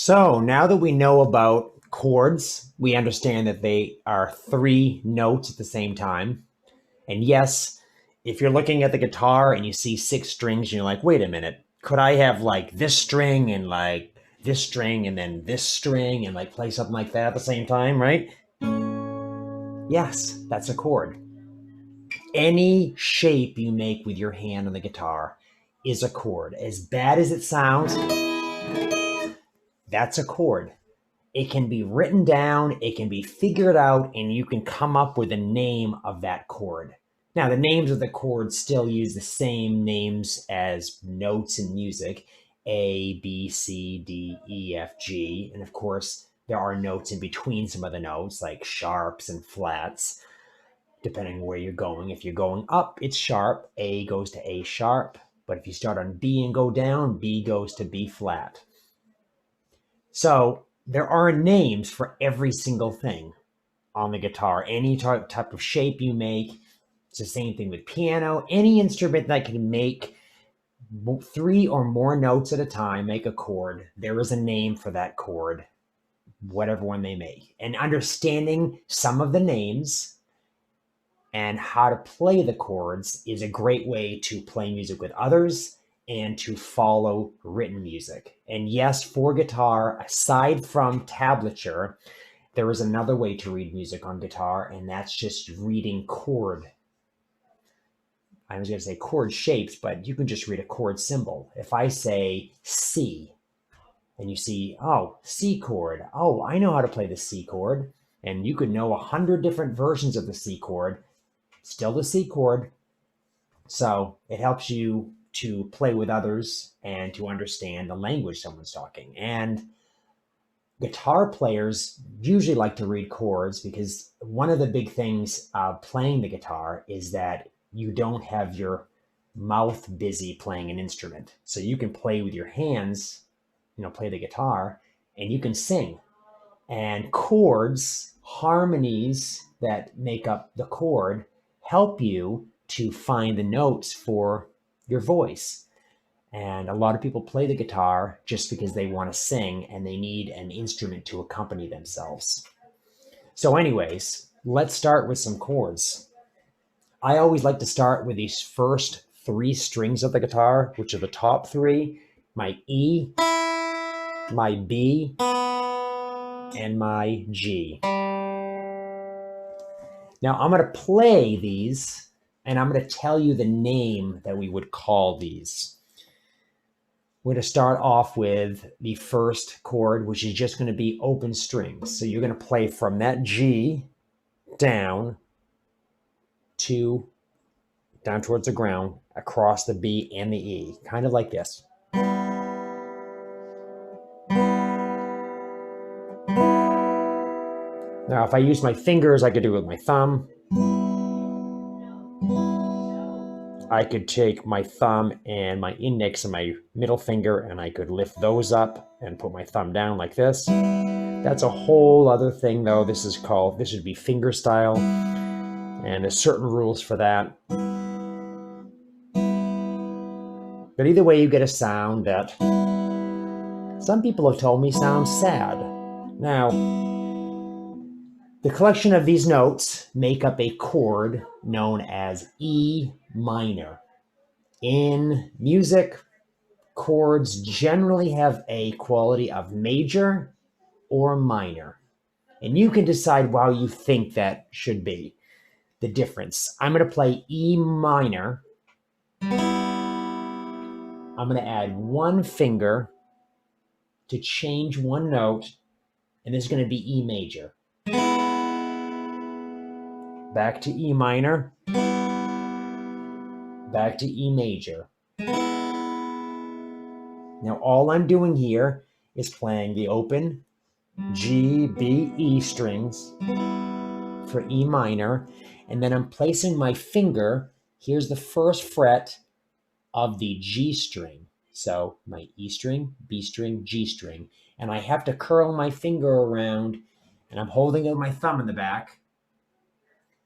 So now that we know about chords, we understand that they are three notes at the same time. And yes, if you're looking at the guitar and you see six strings, and you're like, wait a minute, could I have like this string and like this string and then this string and like play something like that at the same time, right? Yes, that's a chord. Any shape you make with your hand on the guitar is a chord. As bad as it sounds, that's a chord. It can be written down, it can be figured out, and you can come up with a name of that chord. Now, the names of the chords still use the same names as notes in music: A, B, C, D, E, F, G. And of course, there are notes in between some of the notes, like sharps and flats, depending where you're going. If you're going up, it's sharp. A goes to A sharp. But if you start on B and go down, B goes to B flat. So there are names for every single thing on the guitar. Any type of shape you make. It's the same thing with piano. Any instrument that can make three or more notes at a time, make a chord, there is a name for that chord, whatever one they make. And understanding some of the names and how to play the chords is a great way to play music with others and to follow written music. And yes, for guitar, aside from tablature, there is another way to read music on guitar, and that's just reading chord. I was going to say chord shapes, but you can just read a chord symbol. If I say C, and you see, oh, C chord. Oh, I know how to play the C chord. And you could know 100 different versions of the C chord, still the C chord. So it helps you to play with others and to understand the language someone's talking. And guitar players usually like to read chords because one of the big things playing the guitar is that you don't have your mouth busy playing an instrument. So you can play with your hands, play the guitar, and you can sing. And chords, harmonies that make up the chord, help you to find the notes for your voice. And a lot of people play the guitar just because they want to sing and they need an instrument to accompany themselves. So anyways, let's start with some chords. I always like to start with these first three strings of the guitar, which are the top three: my E, my B, and my G. Now I'm going to play these and I'm going to tell you the name that we would call these. We're going to start off with the first chord, which is just going to be open strings. So you're going to play from that G down towards the ground, across the B and the E, kind of like this. Now, if I use my fingers, I could do it with my thumb. I could take my thumb and my index and my middle finger and I could lift those up and put my thumb down like this. That's a whole other thing though. This would be finger style, and there's certain rules for that. But either way, you get a sound that some people have told me sounds sad. Now, the collection of these notes make up a chord known as E minor. In music, chords generally have a quality of major or minor. And you can decide how you think that should be the difference. I'm going to play E minor. I'm going to add one finger to change one note, and this is going to be E major. Back to E minor. Back to E major. Now all I'm doing here is playing the open G, B, E strings for E minor, and then I'm placing my finger, here's the first fret of the G string. So my E string, B string, G string, and I have to curl my finger around, and I'm holding it with my thumb in the back,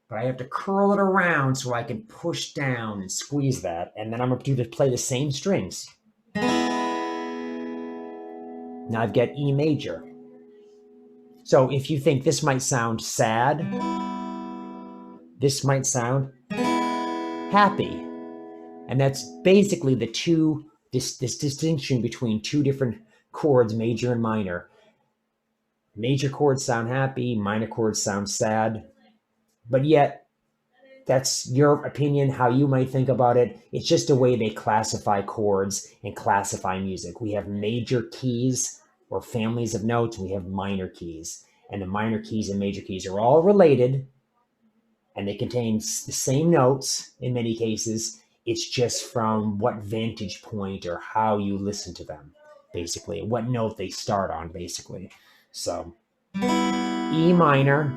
but I have to curl it around so I can push down and squeeze that, and then I'm going to play the same strings. Now I've got E major. So if you think this might sound sad, this might sound happy. And that's basically this distinction between two different chords, major and minor. Major chords sound happy, minor chords sound sad. But yet, that's your opinion, how you might think about it. It's just a way they classify chords and classify music. We have major keys or families of notes, and we have minor keys. And the minor keys and major keys are all related, and they contain the same notes in many cases. It's just from what vantage point or how you listen to them, basically, what note they start on, basically. So, E minor,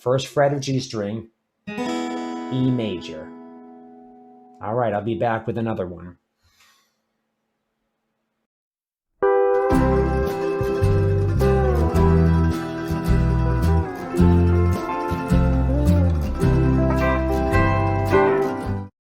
first fret of G string, E major. All right, I'll be back with another one.